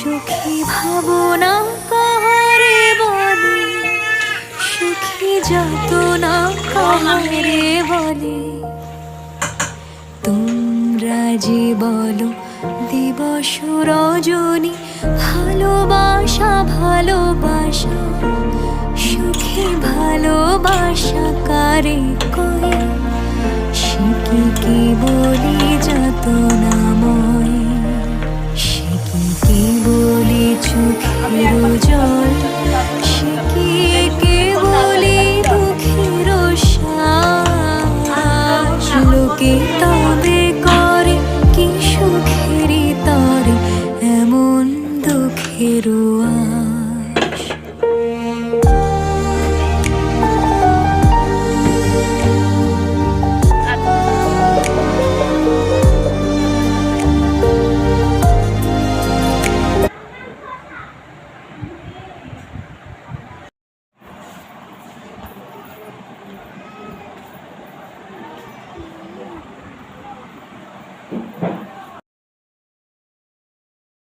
সুখী ভাবনা কাহারে বলে, সুখী যাতনা কাহারে বলে। তোমরা যে বলো দিবস রজনী, ভালোবাসা ভালোবাসা, সুখী ভালোবাসা কারে কয়? সে কি বলি যাতনাময়, সে কি বলি চোখের জল, সে কি বলি দুঃখের শ্বাস। লোকে তবে করে কি সুখেরই তরে এমন দুঃখের আশ।